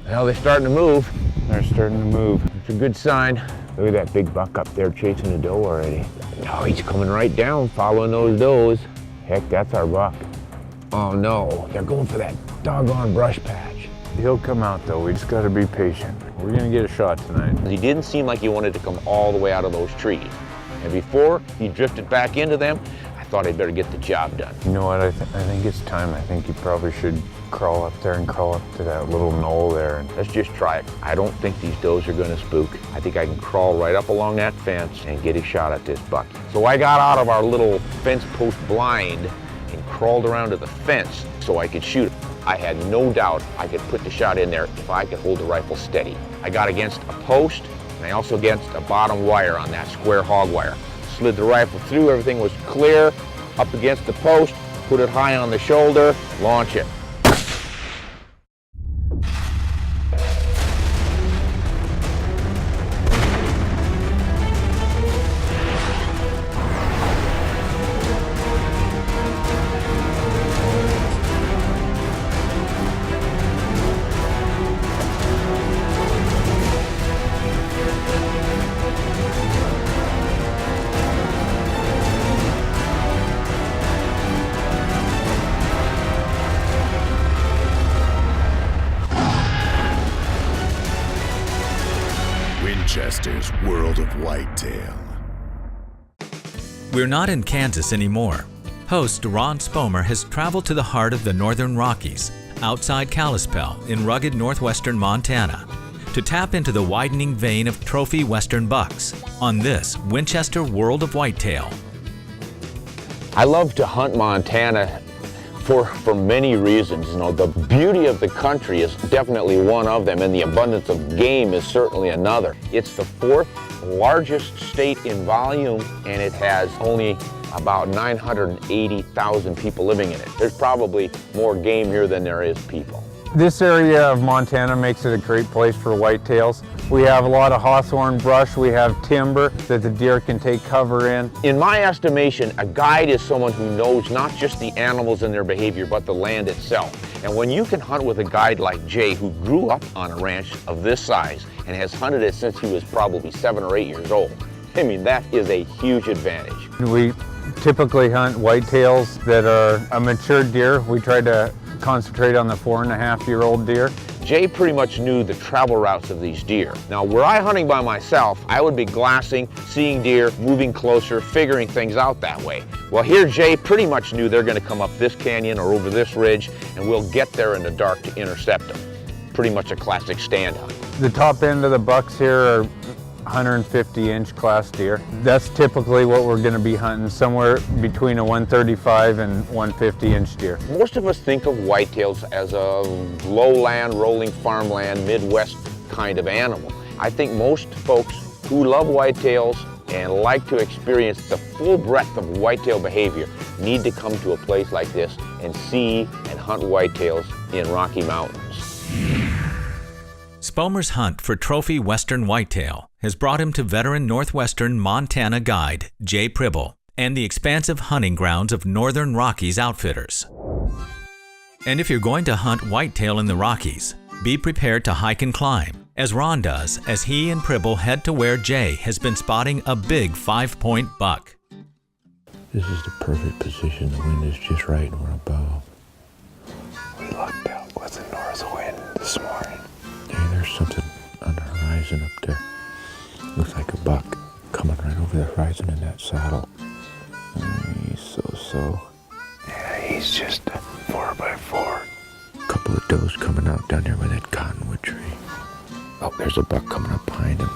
Well, they're starting to move. They're starting to move. It's a good sign. Look at that big buck up there chasing a doe already. Oh, he's coming right down, following those does. Heck, that's our buck. Oh no, they're going for that doggone brush patch. He'll come out though, we just gotta be patient. We're gonna get a shot tonight. He didn't seem like he wanted to come all the way out of those trees. And before he drifted back into them, I thought I'd better get the job done. You know what, I think it's time. I think you probably should crawl up there and crawl up to that little knoll there. And let's just try it. I don't think these does are gonna spook. I think I can crawl right up along that fence and get a shot at this buck. So I got out of our little fence post blind and crawled around to the fence so I could shoot him. I had no doubt I could put the shot in there if I could hold the rifle steady. I got against a post and I also against a bottom wire on that square hog wire. Slid the rifle through, everything was clear, up against the post, put it high on the shoulder, launch it. Winchester's World of Whitetail. We're not in Kansas anymore. Host Ron Spomer has traveled to the heart of the Northern Rockies, outside Kalispell in rugged northwestern Montana, to tap into the widening vein of trophy western bucks on this Winchester World of Whitetail. I love to hunt Montana for many reasons. You know, the beauty of the country is definitely one of them, and the abundance of game is certainly another. It's the fourth largest state in volume, and it has only about 980,000 people living in it. There's probably more game here than there is people. This area of Montana makes it a great place for whitetails. We have a lot of hawthorn brush, we have timber that the deer can take cover in. In my estimation, a guide is someone who knows not just the animals and their behavior, but the land itself. And when you can hunt with a guide like Jay, who grew up on a ranch of this size and has hunted it since he was probably 7 or 8 years old, I mean, that is a huge advantage. We typically hunt whitetails that are a mature deer. We try to concentrate on the 4.5-year-old deer. Jay pretty much knew the travel routes of these deer. Now, were I hunting by myself, I would be glassing, seeing deer, moving closer, figuring things out that way. Well, here Jay pretty much knew they're going to come up this canyon or over this ridge, and we'll get there in the dark to intercept them. Pretty much a classic stand hunt. The top end of the bucks here are 150-inch class deer. That's typically what we're going to be hunting, somewhere between a 135 and 150-inch deer. Most of us think of whitetails as a lowland, rolling farmland, Midwest kind of animal. I think most folks who love whitetails and like to experience the full breadth of whitetail behavior need to come to a place like this and see and hunt whitetails in Rocky Mountains. Spomer's hunt for trophy western whitetail has brought him to veteran northwestern Montana guide Jay Pribble and the expansive hunting grounds of Northern Rockies outfitters. And if you're going to hunt whitetail in the Rockies, be prepared to hike and climb, as Ron does as he and Pribble head to where Jay has been spotting a big 5-point buck. This is the perfect position. The wind is just right and we're above. We lucked out with the north wind this morning. Hey, there's something on the horizon up there. Looks like a buck coming right over the horizon in that saddle. He's so. Yeah, he's just a 4x4. Couple of does coming out down there by that cottonwood tree. Oh, there's a buck coming up behind him.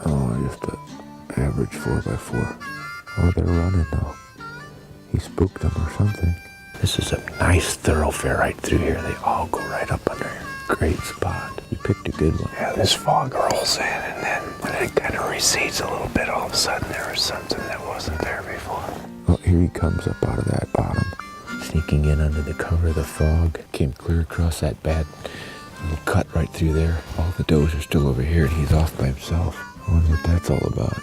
Oh, just an average 4x4. Oh, they're running though. He spooked them or something. This is a nice thoroughfare right through here. They all go right up under here. Great spot. You picked a good one. Yeah, this fog rolls in, and then when it kind of recedes a little bit, all of a sudden there was something that wasn't there before. Oh, here he comes up out of that bottom, sneaking in under the cover of the fog. Came clear across that bad little cut right through there. All the does are still over here, and he's off by himself. I wonder what that's all about.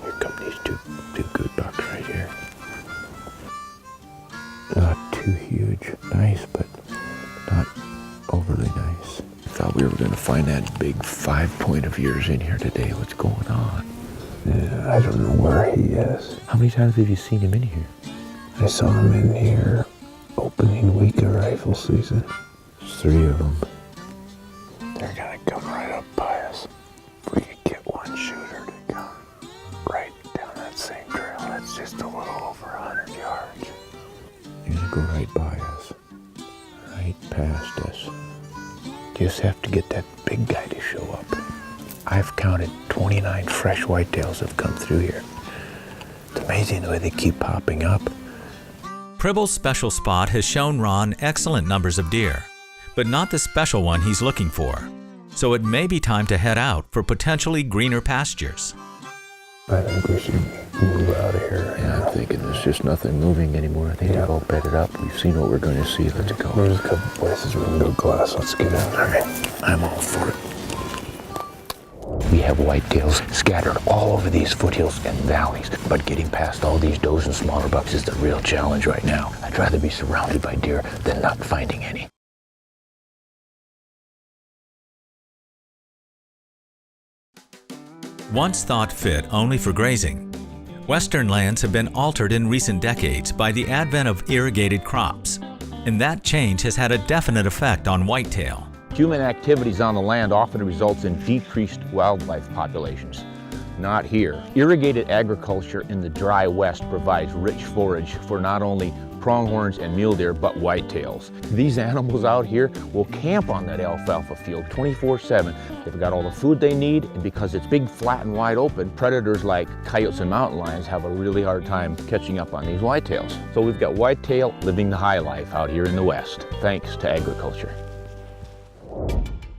Here come these two good bucks right here. Not too huge. Nice, but not overly nice. It's all we were going to find that big 5-point of yours in here today. What's going on? Yeah, I don't know where he is. How many times have you seen him in here? I saw him in here opening week of rifle season. There's 3 of them. They're gonna come right up by us. If we could get one shooter to come right down that same trail, that's just a little over 100 yards. They're going to go right by us. Right past us. Just have to get that big guy to show up. I've counted 29 fresh whitetails have come through here. It's amazing the way they keep popping up. Pribble's special spot has shown Ron excellent numbers of deer, but not the special one he's looking for. So it may be time to head out for potentially greener pastures. I think we should move out of here. Yeah, I'm thinking there's just nothing moving anymore. I think we've all bedded up. We've seen what we're going to see. Let's go. There's a couple places we can go glass. Let's get in. All right, I'm all for it. We have whitetails scattered all over these foothills and valleys, but getting past all these does and smaller bucks is the real challenge right now. I'd rather be surrounded by deer than not finding any. Once thought fit only for grazing, western lands have been altered in recent decades by the advent of irrigated crops, and that change has had a definite effect on whitetail. Human activities on the land often results in decreased wildlife populations. Not here. Irrigated agriculture in the dry west provides rich forage for not only pronghorns and mule deer, but whitetails. These animals out here will camp on that alfalfa field 24/7. They've got all the food they need, and because it's big, flat, and wide open, predators like coyotes and mountain lions have a really hard time catching up on these whitetails. So we've got whitetail living the high life out here in the west, thanks to agriculture.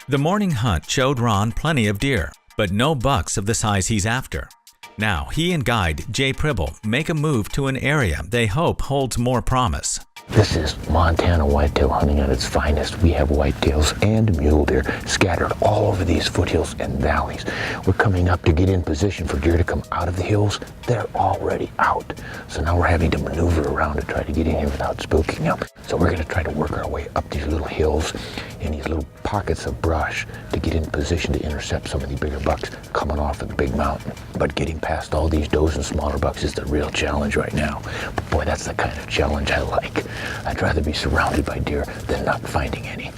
The morning hunt showed Ron plenty of deer, but no bucks of the size he's after. Now, he and guide Jay Pribble make a move to an area they hope holds more promise. This is Montana whitetail hunting at its finest. We have whitetails and mule deer scattered all over these foothills and valleys. We're coming up to get in position for deer to come out of the hills. They're already out. So now we're having to maneuver around to try to get in here without spooking them. So we're going to try to work our way up these little hills and these little pockets of brush to get in position to intercept some of the bigger bucks coming off of the big mountain. But getting past all these does and smaller bucks is the real challenge right now. But boy, that's the kind of challenge I like. I'd rather be surrounded by deer than not finding any.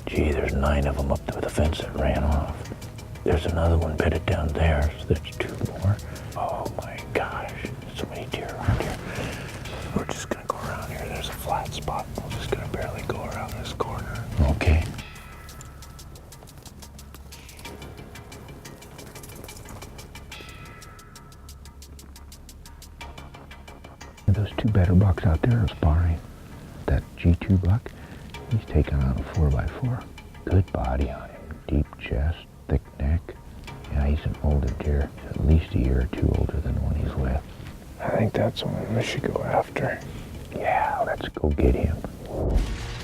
Gee, there's 9 of them up to the fence that ran off. There's another one bedded down there, so there's 2 more. Oh my gosh, so many deer around here. We're just gonna go around here. There's a flat spot. We're just gonna barely go around this corner. Okay. Those 2 better bucks out there are sparring. That G2 buck, he's taking on a 4x4. Good body on him, deep chest, thick neck. Yeah, he's an older deer, at least a year or 2 older than the one he's with. I think that's one we should go after. Yeah, let's go get him.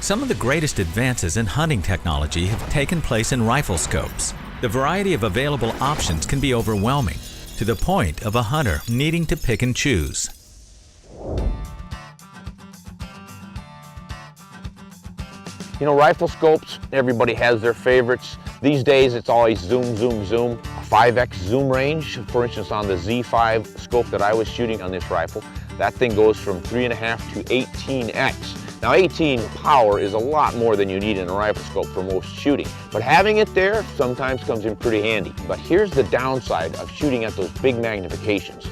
Some of the greatest advances in hunting technology have taken place in rifle scopes. The variety of available options can be overwhelming, to the point of a hunter needing to pick and choose. You know, rifle scopes, everybody has their favorites. These days, it's always zoom, zoom, zoom. A 5x zoom range, for instance, on the Z5 scope that I was shooting on this rifle, that thing goes from 3.5 to 18x. Now, 18 power is a lot more than you need in a rifle scope for most shooting, but having it there sometimes comes in pretty handy. But here's the downside of shooting at those big magnifications.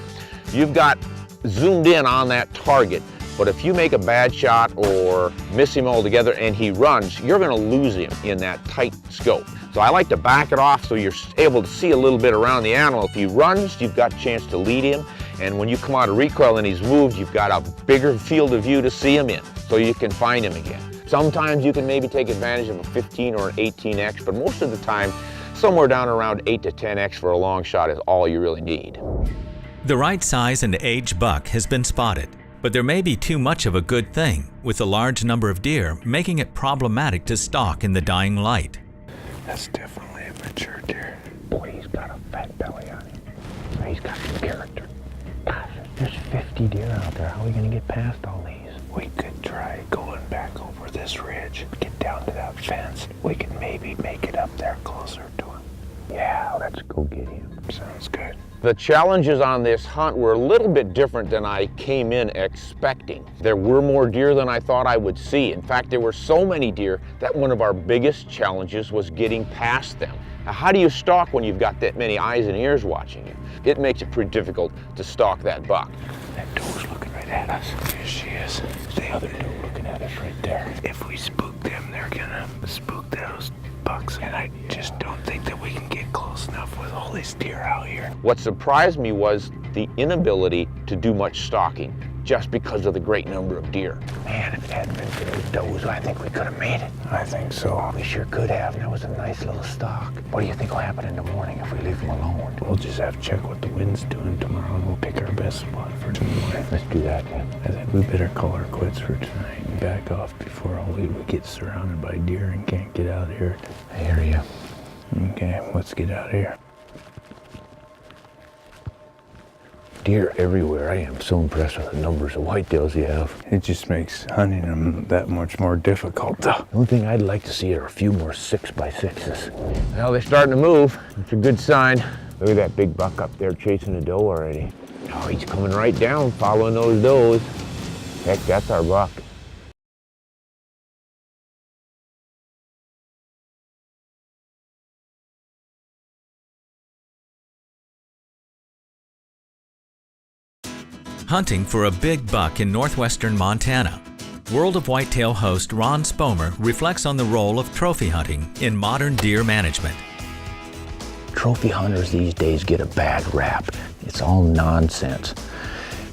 You've got zoomed in on that target, but if you make a bad shot or miss him altogether and he runs, you're going to lose him in that tight scope. So I like to back it off so you're able to see a little bit around the animal. If he runs, you've got a chance to lead him, and when you come out of recoil and he's moved, you've got a bigger field of view to see him in, so you can find him again. Sometimes you can maybe take advantage of a 15 or an 18x, but most of the time, somewhere down around 8 to 10x for a long shot is all you really need. The right size and age buck has been spotted, but there may be too much of a good thing, with a large number of deer making it problematic to stalk in the dying light. That's definitely a mature deer. Boy, he's got a fat belly on him. He's got some character. Gosh, there's 50 deer out there. How are we going to get past all these? We could try going back over this ridge, get down to that fence. We can maybe make it up there closer to him. Yeah, let's go get him. Sounds good. The challenges on this hunt were a little bit different than I came in expecting. There were more deer than I thought I would see. In fact, there were so many deer that one of our biggest challenges was getting past them. Now, how do you stalk when you've got that many eyes and ears watching you? It makes it pretty difficult to stalk that buck. That doe's looking right at us. There she is. The other doe looking at us right there. If we spook them, they're gonna spook those bucks. And I just don't think that we can get close enough with all these deer out here. What surprised me was the inability to do much stalking just because of the great number of deer. Man, if it hadn't been for those does, I think we could have made it. I think so. We sure could have. That was a nice little stalk. What do you think will happen in the morning if we leave them alone? We'll just have to check what the wind's doing tomorrow, and we'll pick our best spot for tomorrow. Let's do that then. I think we better call our quits for tonight and back off before we get surrounded by deer and can't get out of here. I hear you. Okay, let's get out of here. Deer everywhere. I am so impressed with the numbers of whitetails you have. It just makes hunting them that much more difficult, though. The only thing I'd like to see are a few more 6x6s. Well, they're starting to move. It's a good sign. Look at that big buck up there chasing a doe already. Oh, he's coming right down, following those does. Heck, that's our buck. Hunting for a big buck in northwestern Montana. World of Whitetail host Ron Spomer reflects on the role of trophy hunting in modern deer management. Trophy hunters these days get a bad rap. It's all nonsense.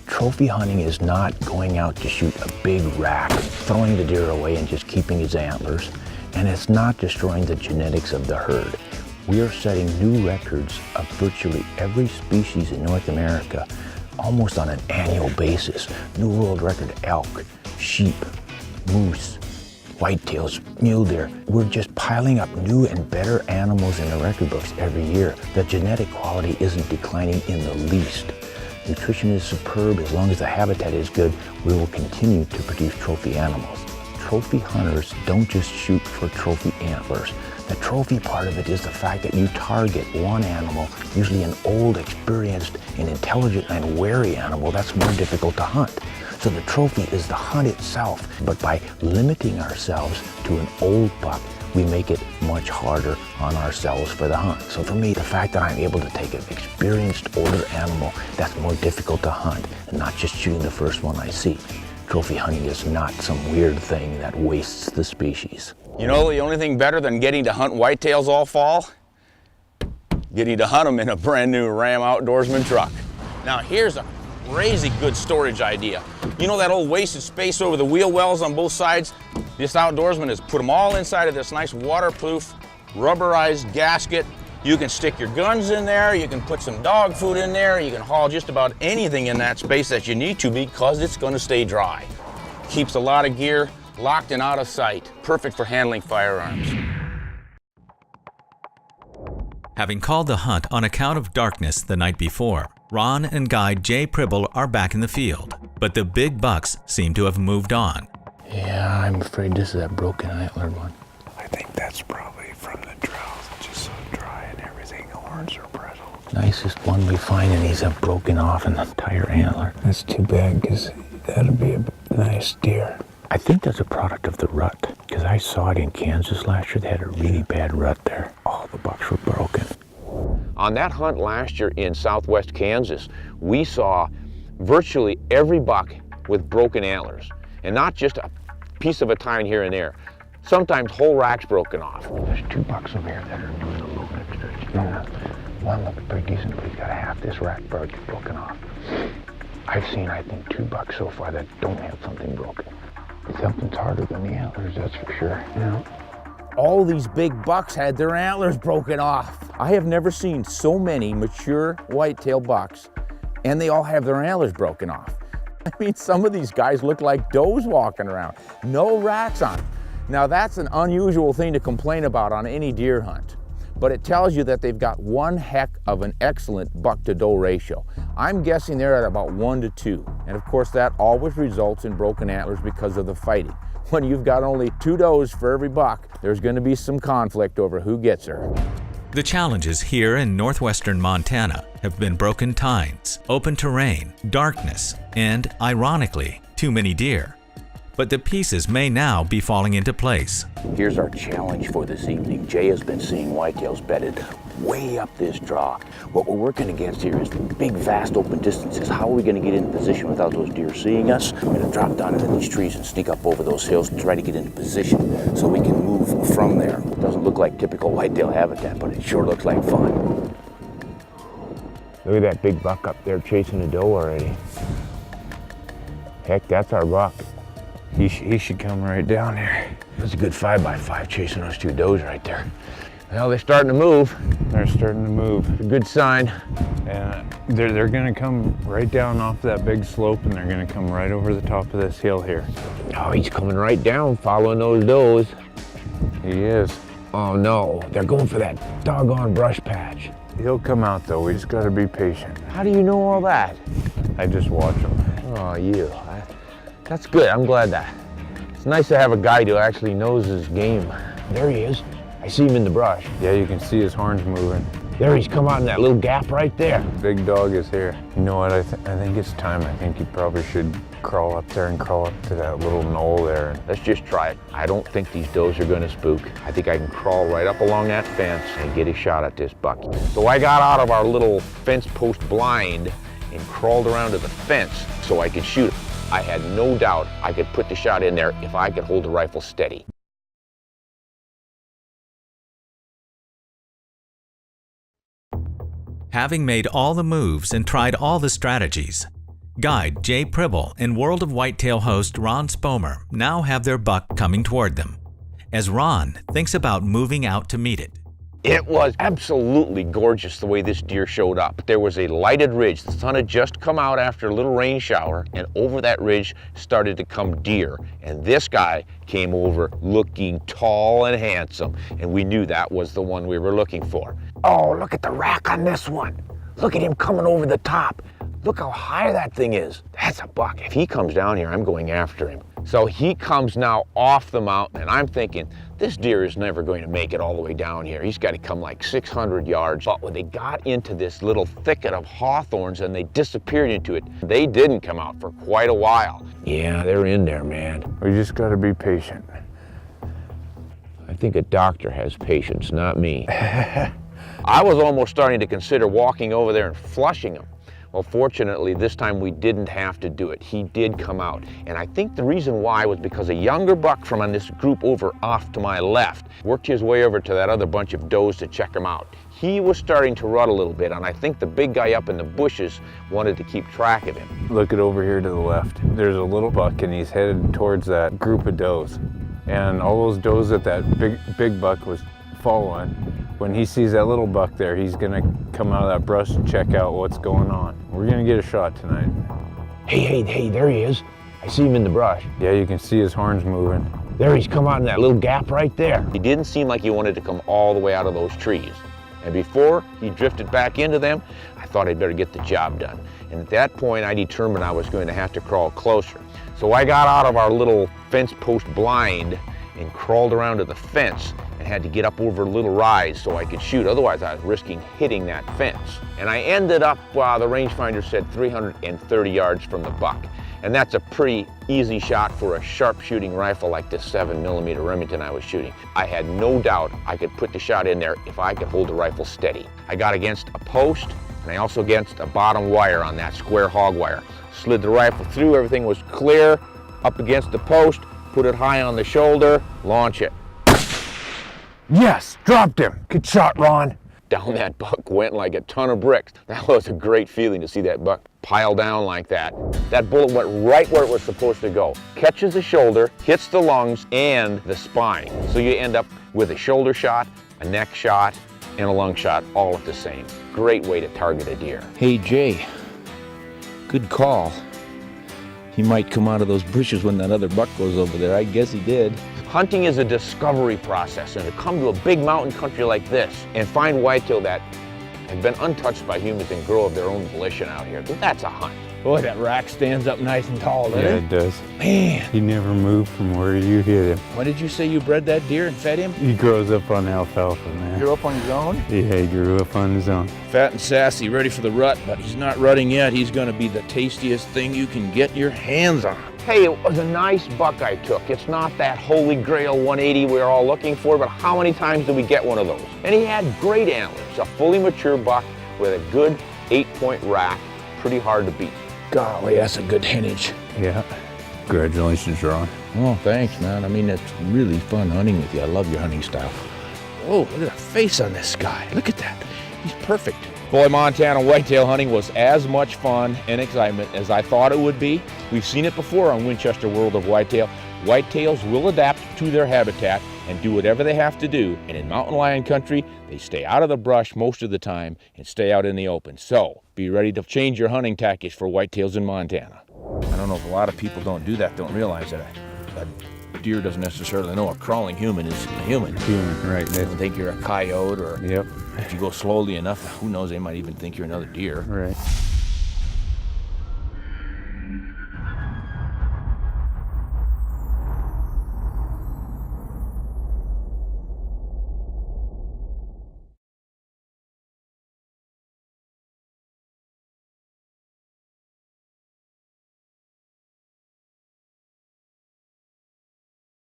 Trophy hunting is not going out to shoot a big rack, throwing the deer away and just keeping his antlers, and it's not destroying the genetics of the herd. We are setting new records of virtually every species in North America almost on an annual basis. New world record elk, sheep, moose, whitetails, mule deer. We're just piling up new and better animals in the record books every year. The genetic quality isn't declining in the least. Nutrition is superb. As long as the habitat is good, we will continue to produce trophy animals. Trophy hunters don't just shoot for trophy antlers. The trophy part of it is the fact that you target one animal, usually an old, experienced, and intelligent and wary animal that's more difficult to hunt. So the trophy is the hunt itself, but by limiting ourselves to an old buck, we make it much harder on ourselves for the hunt. So for me, the fact that I'm able to take an experienced, older animal that's more difficult to hunt and not just shooting the first one I see. Trophy hunting is not some weird thing that wastes the species. You know, the only thing better than getting to hunt whitetails all fall? Getting to hunt them in a brand new Ram Outdoorsman truck. Now here's a crazy good storage idea. You know that old wasted space over the wheel wells on both sides? This Outdoorsman has put them all inside of this nice waterproof, rubberized gasket. You can stick your guns in there, you can put some dog food in there, you can haul just about anything in that space that you need to because it's going to stay dry. Keeps a lot of gear locked and out of sight. Perfect for handling firearms. Having called the hunt on account of darkness the night before, Ron and guide Jay Pribble are back in the field, but the big bucks seem to have moved on. Yeah, I'm afraid this is that broken antlered one. I think that's probably from the drought. It's just so dry and everything. The horns are brittle. Nicest one we find, and he's broken off an entire antler. That's too bad, because that'd be a nice deer. I think that's a product of the rut, because I saw it in Kansas last year. They had a really bad rut there. All the bucks were broken. On that hunt last year in southwest Kansas, we saw virtually every buck with broken antlers, and not just a piece of a tine here and there. Sometimes whole racks broken off. There's two bucks over here that are doing a little extra. Yeah. One looks pretty decent, but he's got half this rack broken off. I've seen, I think, two bucks so far that don't have something broken. Something's harder than the antlers, that's for sure. Yeah. All these big bucks had their antlers broken off. I have never seen so many mature whitetail bucks, and they all have their antlers broken off. I mean, some of these guys look like does walking around. No racks on them. Now that's an unusual thing to complain about on any deer hunt, but it tells you that they've got one heck of an excellent buck to doe ratio. I'm guessing they're at about 1 to 2. And of course that always results in broken antlers because of the fighting. When you've got only 2 does for every buck, there's going to be some conflict over who gets her. The challenges here in northwestern Montana have been broken tines, open terrain, darkness, and, ironically, too many deer. But the pieces may now be falling into place. Here's our challenge for this evening. Jay has been seeing whitetails bedded way up this draw. What we're working against here is big, vast open distances. How are we going to get in position without those deer seeing us? We're going to drop down into these trees and sneak up over those hills and try to get into position so we can move from there. It doesn't look like typical whitetail habitat, but it sure looks like fun. Look at that big buck up there chasing a doe already. Heck, that's our buck. He should come right down here. That's a good 5x5 chasing those 2 does right there. Well, they're starting to move. They're starting to move. It's a good sign. And they're gonna come right down off that big slope and they're gonna come right over the top of this hill here. Oh, he's coming right down, following those does. He is. Oh no, they're going for that doggone brush patch. He'll come out though, we just gotta be patient. How do you know all that? I just watch him. Oh, you. That's good, I'm glad that. It's nice to have a guide who actually knows his game. There he is. I see him in the brush. Yeah, you can see his horns moving. There, he's come out in that little gap right there. Big dog is here. You know what, I think it's time. I think you probably should crawl up there and crawl up to that little knoll there. Let's just try it. I don't think these does are gonna spook. I think I can crawl right up along that fence and get a shot at this buck. So I got out of our little fence post blind and crawled around to the fence so I could shoot it. I had no doubt I could put the shot in there if I could hold the rifle steady. Having made all the moves and tried all the strategies, guide Jay Pribble and World of Whitetail host Ron Spomer now have their buck coming toward them, as Ron thinks about moving out to meet it. It was absolutely gorgeous the way this deer showed up. There was a lighted ridge. The sun had just come out after a little rain shower, and over that ridge started to come deer. And this guy came over looking tall and handsome, and we knew that was the one we were looking for. Oh, look at the rack on this one. Look at him coming over the top. Look how high that thing is. That's a buck. If he comes down here, I'm going after him. So he comes now off the mountain, and I'm thinking, this deer is never going to make it all the way down here. He's got to come like 600 yards. But when they got into this little thicket of hawthorns and they disappeared into it, they didn't come out for quite a while. Yeah, they're in there, man. We just got to be patient. I think a doctor has patience, not me. I was almost starting to consider walking over there and flushing him. Well, fortunately, this time we didn't have to do it. He did come out. And I think the reason why was because a younger buck from this group over off to my left worked his way over to that other bunch of does to check him out. He was starting to rut a little bit, and I think the big guy up in the bushes wanted to keep track of him. Look at over here to the left. There's a little buck, and he's headed towards that group of does. And all those does that big buck was following, when he sees that little buck there, he's gonna come out of that brush and check out what's going on. We're gonna get a shot tonight. Hey, there he is. I see him in the brush. Yeah, you can see his horns moving. There, he's come out in that little gap right there. He didn't seem like he wanted to come all the way out of those trees. And before he drifted back into them, I thought I'd better get the job done. And at that point, I determined I was going to have to crawl closer. So I got out of our little fence post blind and crawled around to the fence and had to get up over a little rise so I could shoot. Otherwise, I was risking hitting that fence. And I ended up, the rangefinder said 330 yards from the buck. And that's a pretty easy shot for a sharpshooting rifle like this 7mm Remington I was shooting. I had no doubt I could put the shot in there if I could hold the rifle steady. I got against a post, and I also against a bottom wire on that square hog wire. Slid the rifle through, everything was clear, up against the post, put it high on the shoulder, launch it. Yes, dropped him. Good shot, Ron. Down that buck went like a ton of bricks. That was a great feeling to see that buck pile down like that. That bullet went right where it was supposed to go. Catches the shoulder, hits the lungs, and the spine. So you end up with a shoulder shot, a neck shot, and a lung shot all at the same. Great way to target a deer. Hey, Jay, good call. He might come out of those bushes when that other buck goes over there. I guess he did. Hunting is a discovery process, and to come to a big mountain country like this and find whitetail that have been untouched by humans and grow of their own volition out here. That's a hunt. Boy, that rack stands up nice and tall, doesn't Yeah, it? it does. Man, He never moved from where you hit him. what did you say you bred that deer and fed him? He grows up on alfalfa, man. Grew up on his own? Yeah, he grew up on his own. Fat and sassy, ready for the rut, but he's not rutting yet. He's gonna be the tastiest thing you can get your hands on. Hey, it was a nice buck I took. It's not that holy grail 180 we're all looking for, but how many times do we get one of those? And he had great antlers, a fully mature buck with a good 8-point rack, pretty hard to beat. Golly, that's a good hintage. Yeah. Congratulations, Ron. Oh, thanks, man. I mean, it's really fun hunting with you. I love your hunting style. Oh, look at the face on this guy. Look at that. He's perfect. Boy, Montana whitetail hunting was as much fun and excitement as I thought it would be. We've seen it before on Winchester World of Whitetail. Whitetails will adapt to their habitat and do whatever they have to do. And in mountain lion country, they stay out of the brush most of the time and stay out in the open. So be ready to change your hunting tactics for whitetails in Montana. I don't know if a lot of people don't realize that a deer doesn't necessarily know a crawling human is a human. Human, right. They don't think you're a coyote, or Yep, if you go slowly enough, who knows, they might even think you're another deer. right.